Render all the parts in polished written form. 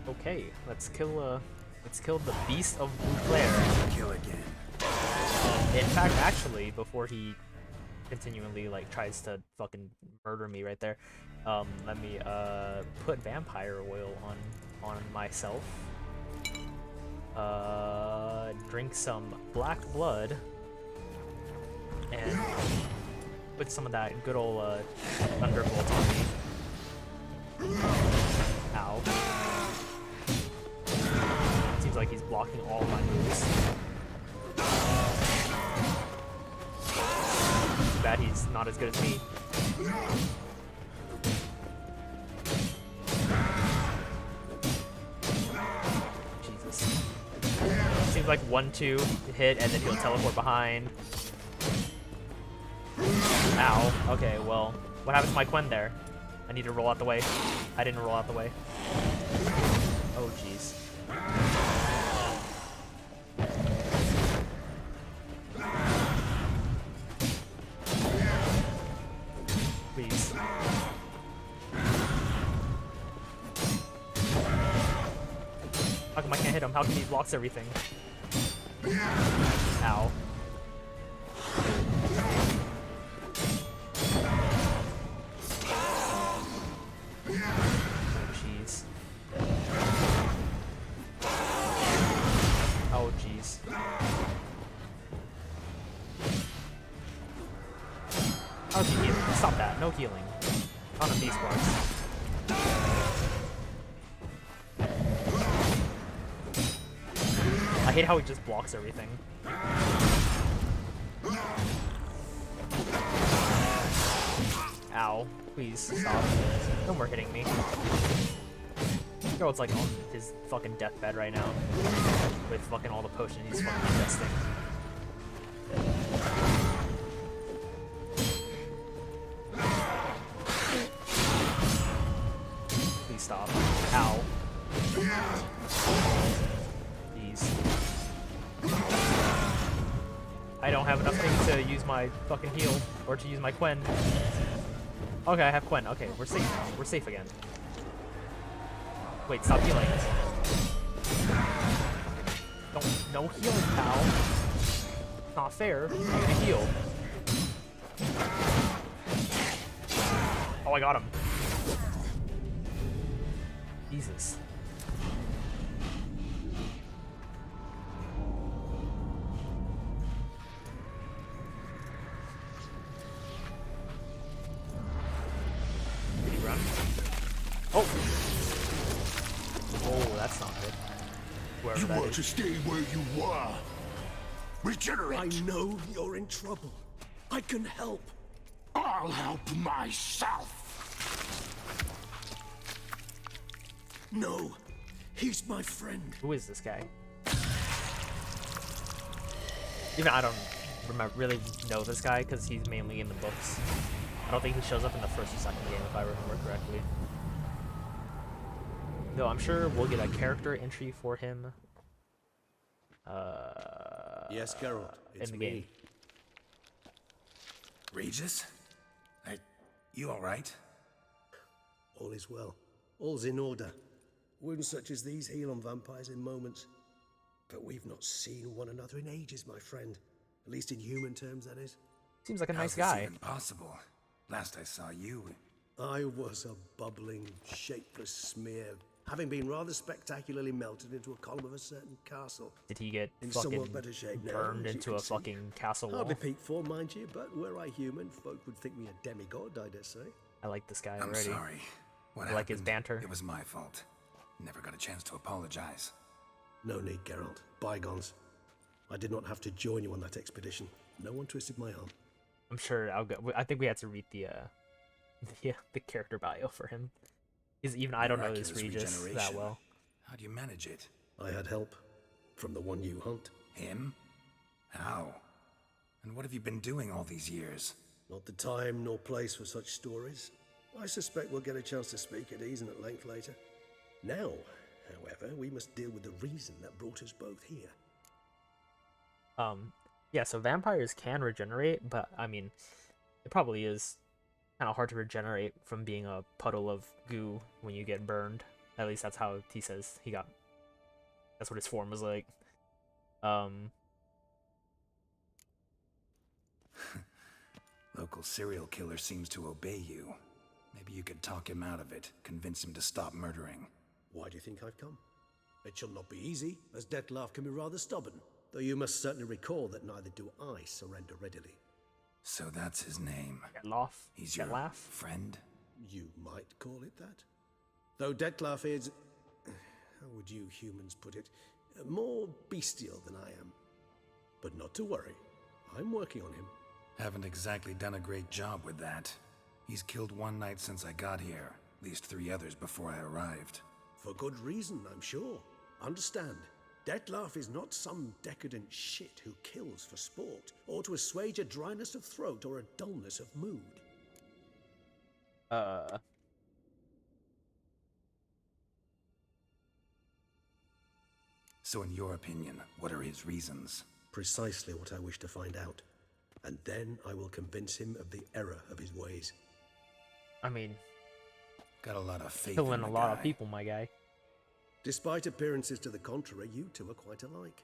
Okay, let's kill the Beast of Bouclair. Kill again. In fact, actually, before he continually like tries to fucking murder me right there, let me put vampire oil on myself. Drink some black blood and put some of that good old thunderbolt on me. Ow. Seems like he's blocking all my moves. Too bad he's not as good as me. Jesus. Seems like 1-2 hit and then he'll teleport behind. Ow. Okay, well, what happened to my Quen there? I need to roll out the way. I didn't roll out the way. Oh, jeez. Please. How come I can't hit him? How come he blocks everything? Ow. Jeez. Oh, jeez. How's he healing? Stop that. No healing. Not on these parts. I hate how he just blocks everything. Ow. Please stop. No more hitting me. Girl's like on his fucking deathbed right now. With fucking all the potions he's fucking investing. Please stop. Ow. Please. I don't have enough things to use my fucking heal, or to use my Quen. Okay, I have Quen. Okay, we're safe now. We're safe again. Wait, stop healing. No healing, pal. Not fair. You need to heal. Oh, I got him. Jesus. Did he run? Oh! Oh, that's not good. Whoever You that want is. to stay where you are. Regenerate. I know you're in trouble. I can help. I'll help myself. No, he's my friend. Who is this guy? Even I don't really know this guy because he's mainly in the books. I don't think he shows up in the first or second game if I remember correctly. Though I'm sure we'll get a character entry for him. Yes, Geralt, it's in the me. game. Regis? You alright? All is well. All's in order. Wounds such as these heal on vampires in moments. But we've not seen one another in ages, my friend. At least in human terms, that is. Seems like a nice How's this guy. even possible? Last I saw you... I was a bubbling, shapeless smear, having been rather spectacularly melted into a column of a certain castle. Did he get In fucking somewhat better shape now, burned as you into can a see. fucking castle wall? Hardly peak form, mind you, but were I human, folk would think me a demigod, I dare say. I like this guy I'm already. sorry. What I like his happened? banter. It was my fault. Never got a chance to apologize. No need, Geralt. Bygones. I did not have to join you on that expedition. No one twisted my arm. I'm sure I'll go. I think we had to read the the character bio for him. Because even I don't know this Miraculous Regis that regeneration. well. How do you manage it? I had help from the one you hunt. Him? How? And what have you been doing all these years? Not the time nor place for such stories. I suspect we'll get a chance to speak at ease and at length later. Now, however, we must deal with the reason that brought us both here. Yeah, so vampires can regenerate, but I mean, it probably is kind of hard to regenerate from being a puddle of goo when you get burned. At least that's how he says he got. That's what his form was like. Local serial killer seems to obey you. Maybe you could talk him out of it, convince him to stop murdering. Why do you think I've come? It shall not be easy, as Dettlaff can be rather stubborn, though you must certainly recall that neither do I surrender readily. So that's his name. Dettlaff. He's your Dettlaff. friend? You might call it that. Though Dettlaff is, how would you humans put it, more bestial than I am. But not to worry, I'm working on him. Haven't exactly done a great job with that. He's killed one knight since I got here, at least 3 others before I arrived. For good reason, I'm sure. Understand, Dettlaff is not some decadent shit who kills for sport, or to assuage a dryness of throat or a dullness of mood. So in your opinion, what are his reasons? Precisely what I wish to find out. And then I will convince him of the error of his ways. I mean, Got a lot of faith killing in a the lot guy. of people, my guy. Despite appearances to the contrary, you two are quite alike.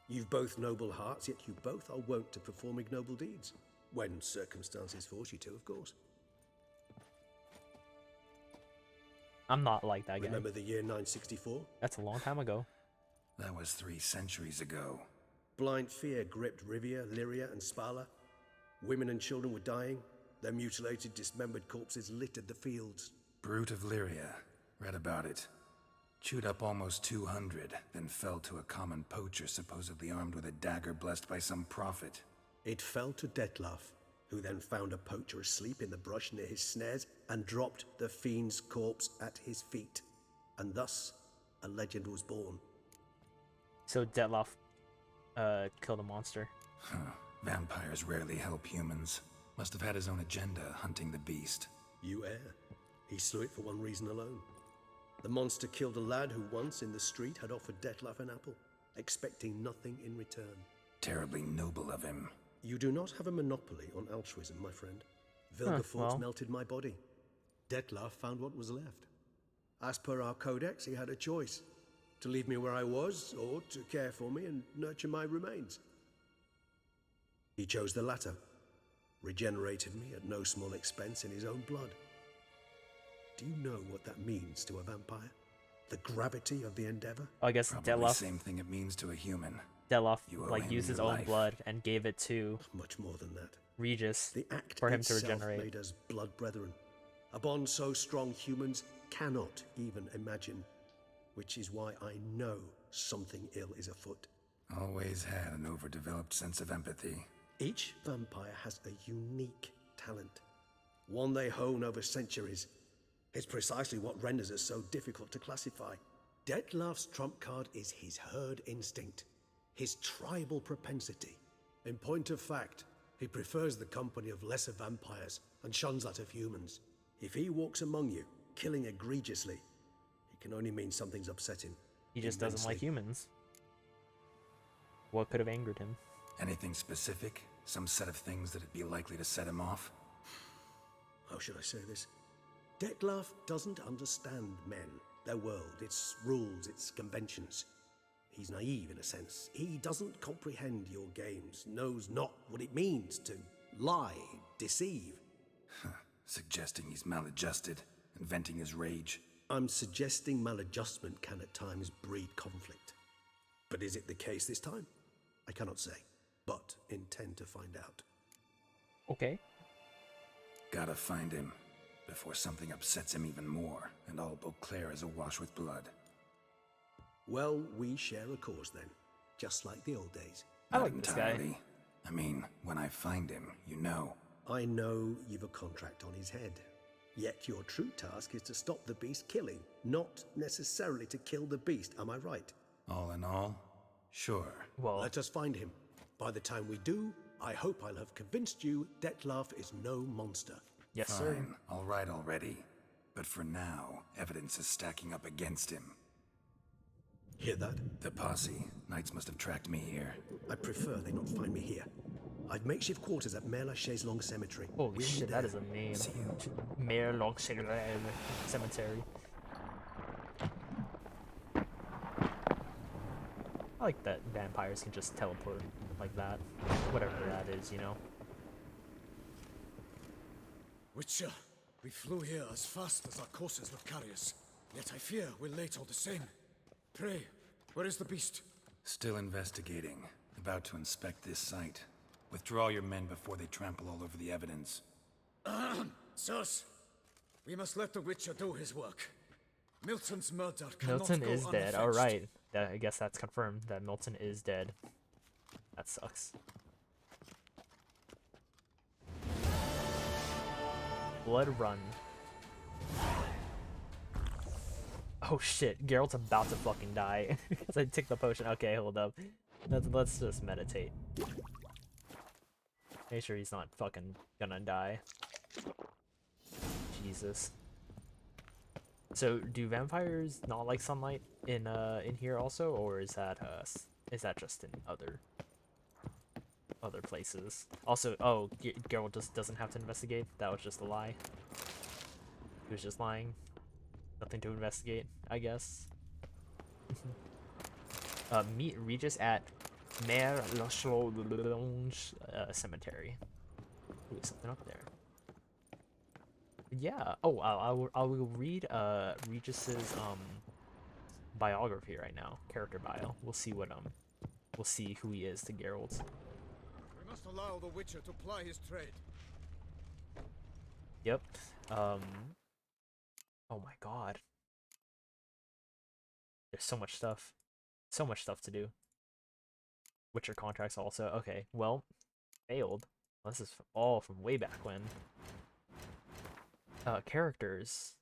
You've both noble hearts, yet you both are wont to perform ignoble deeds. When circumstances force you to, of course. I'm not like that guy. Remember the year 964? That's a long time ago. That was 3 centuries ago. Blind fear gripped Rivia, Lyria, and Spala. Women and children were dying. Their mutilated, dismembered corpses littered the fields. Brute of Lyria. Read about it. Chewed up almost 200, then fell to a common poacher supposedly armed with a dagger blessed by some prophet. It fell to Dettlaff, who then found a poacher asleep in the brush near his snares and dropped the fiend's corpse at his feet. And thus, a legend was born. So Dettlaff killed a monster. Huh. Vampires rarely help humans. Must have had his own agenda hunting the beast. You err. He slew it for one reason alone. The monster killed a lad who once in the street had offered Dettlaff an apple, expecting nothing in return. Terribly noble of him. You do not have a monopoly on altruism, my friend. Vilgefortz well. melted my body. Dettlaff found what was left. As per our codex, he had a choice. To leave me where I was, or to care for me and nurture my remains. He chose the latter. Regenerated me at no small expense in his own blood. Do you know what that means to a vampire? The gravity of the endeavor? I guess Probably Dettlaff same thing it means to a human. You owe like him used his your own life. blood and gave it to Much more than that. Regis The act for him to itself regenerate. made us blood brethren. A bond so strong humans cannot even imagine. Which is why I know something ill is afoot. Always had an overdeveloped sense of empathy. Each vampire has a unique talent. One they hone over centuries. It's precisely what renders us so difficult to classify. Dettlaff's trump card is his herd instinct. His tribal propensity. In point of fact, he prefers the company of lesser vampires and shuns that of humans. If he walks among you, killing egregiously, it can only mean something's upsetting. He just doesn't like immensely. humans. What could have angered him? Anything specific? Some set of things that'd be likely to set him off? How should I say this? Dettlaff doesn't understand men, their world, its rules, its conventions. He's naive in a sense. He doesn't comprehend your games, knows not what it means to lie, deceive. Suggesting he's maladjusted, and venting his rage. I'm suggesting maladjustment can at times breed conflict. But is it the case this time? I cannot say, but intend to find out. Okay. Gotta find him, before something upsets him even more, and all Beauclair is awash with blood. Well, we share a cause then, just like the old days. I Not like this guy. entirely. I mean, when I find him, you know. I know you've a contract on his head. Yet your true task is to stop the beast killing, not necessarily to kill the beast, am I right? All in all, sure. Well, Let us find him. By the time we do, I hope I'll have convinced you Dettlaff is no monster. yes, sir. Fine, all right already. But for now, evidence is stacking up against him. Hear that? The posse. Knights must have tracked me here. I prefer they not find me here. I've makeshift quarters at Mère Lachaise Long Cemetery. Holy We'll shit, meet that there. is a name. See you. Mayor Long Cemetery. like that vampires can just teleport like that. Whatever that is, you know? Witcher, we flew here as fast as our courses would carry us. Yet I fear we're late all the same. Pray, where is the beast? Still investigating. About to inspect this site. Withdraw your men before they trample all over the evidence. Sirs, we must let the Witcher do his work. Milton's murder cannot Milton go is dead. unavenged. Alright. I guess that's confirmed that Milton is dead. That sucks. Blood Run. Oh shit, Geralt's about to fucking die. Because I took the potion. Okay, hold up. Let's just meditate. Make sure he's not fucking gonna die. Jesus. So, do vampires not like sunlight in here also, or is that just in other places? Also, oh, Geralt just doesn't have to investigate. That was just a lie. He was just lying. Nothing to investigate, I guess. Meet Regis at Mare Lachlange Cemetery. Ooh, something up there. Yeah. Oh, I will read Regis's biography right now, character bio. We'll see who he is to Geralt. We must allow the Witcher to ply his trade. Yep. Oh my god. There's so much stuff. So much stuff to do. Witcher contracts also. Okay, well, failed. This is all from way back when. Characters.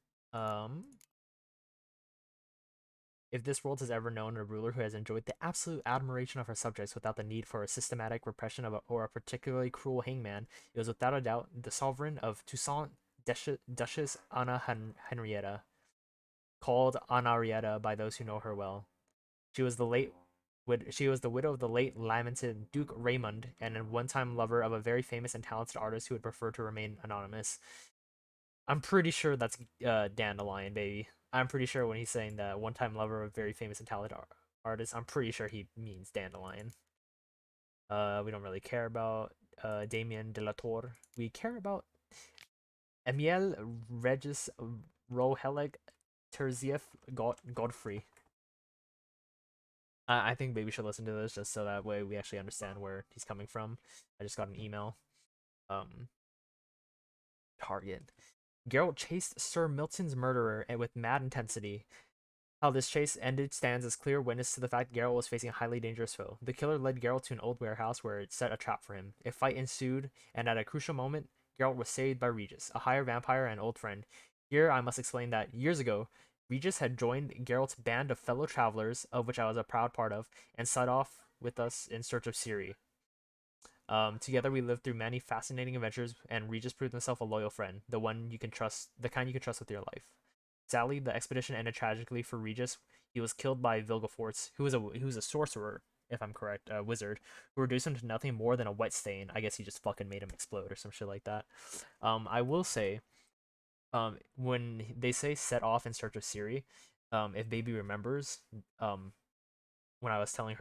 If this world has ever known a ruler who has enjoyed the absolute admiration of her subjects without the need for a systematic repression or a particularly cruel hangman, it was without a doubt the sovereign of Toussaint, Duchess Anna Henrietta, called Anarietta by those who know her well. She was the widow of the late lamented Duke Raymond, and a one-time lover of a very famous and talented artist who would prefer to remain anonymous. I'm pretty sure that's Dandelion, baby. I'm pretty sure when he's saying that one-time lover of a very famous and talented artist, I'm pretty sure he means Dandelion. We don't really care about Damien de la Tour. We care about Emiel Regis Rohelig Terzieff Godfrey. I think maybe we should listen to this just so that way we actually understand where he's coming from. I just got an email. Target. Geralt chased Sir Milton's murderer with mad intensity. How this chase ended stands as clear witness to the fact Geralt was facing a highly dangerous foe. The killer led Geralt to an old warehouse where it set a trap for him. A fight ensued, and at a crucial moment, Geralt was saved by Regis, a higher vampire and old friend. Here I must explain that, years ago, Regis had joined Geralt's band of fellow travelers, of which I was a proud part of, and set off with us in search of Ciri. Together we lived through many fascinating adventures, and Regis proved himself a loyal friend, the kind you can trust with your life. Sadly, the expedition ended tragically for Regis. He was killed by Vilgefortz, who was a sorcerer, if I'm correct, a wizard, who reduced him to nothing more than a wet stain. I guess he just fucking made him explode or some shit like that. I will say, when they say set off in search of Ciri, if Baby remembers, when I was telling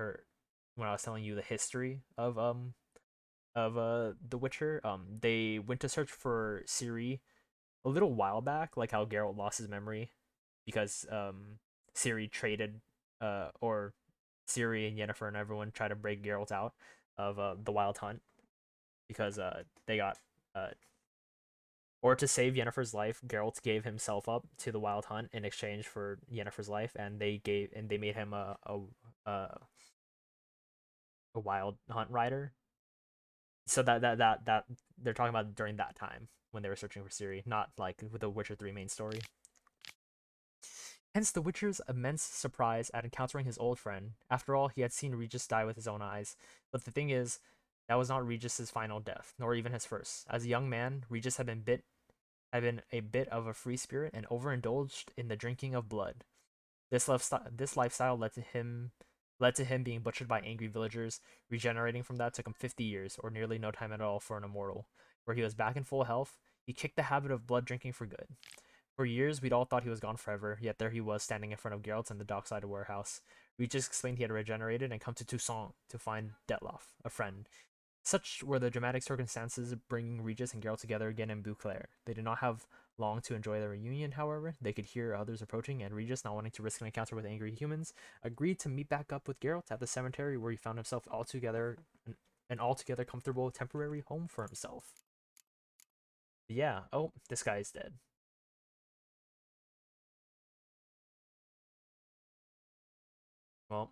you the history of The Witcher, they went to search for Ciri a little while back, like how Geralt lost his memory because Ciri traded, or Ciri and Yennefer and everyone tried to break Geralt out of the Wild Hunt because they got or to save Yennefer's life, Geralt gave himself up to the Wild Hunt in exchange for Yennefer's life, and they made him a Wild Hunt rider. So that they're talking about during that time when they were searching for Ciri, not like with the Witcher 3 main story. Hence the Witcher's immense surprise at encountering his old friend. After all, he had seen Regis die with his own eyes. But the thing is, that was not Regis's final death, nor even his first. As a young man, Regis had been a bit of a free spirit and overindulged in the drinking of blood. This lifestyle led to him being butchered by angry villagers. Regenerating from that took him 50 years, or nearly no time at all for an immortal. Where he was back in full health, he kicked the habit of blood drinking for good. For years, we'd all thought he was gone forever, yet there he was standing in front of Geralt in the dockside warehouse. Regis explained he had regenerated and come to Toussaint to find Detloff, a friend. Such were the dramatic circumstances bringing Regis and Geralt together again in Beauclair. They did not have long to enjoy their reunion, however. They could hear others approaching, and Regis, not wanting to risk an encounter with angry humans, agreed to meet back up with Geralt at the cemetery where he found himself an altogether comfortable temporary home for himself. Yeah, oh, this guy is dead. Well,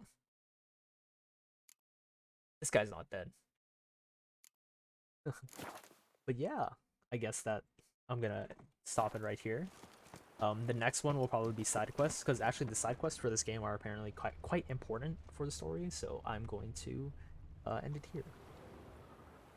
this guy's not dead. But yeah, I guess that I'm gonna stop it right here. The next one will probably be side quests, because actually the side quests for this game are apparently quite important for the story, so I'm going to end it here.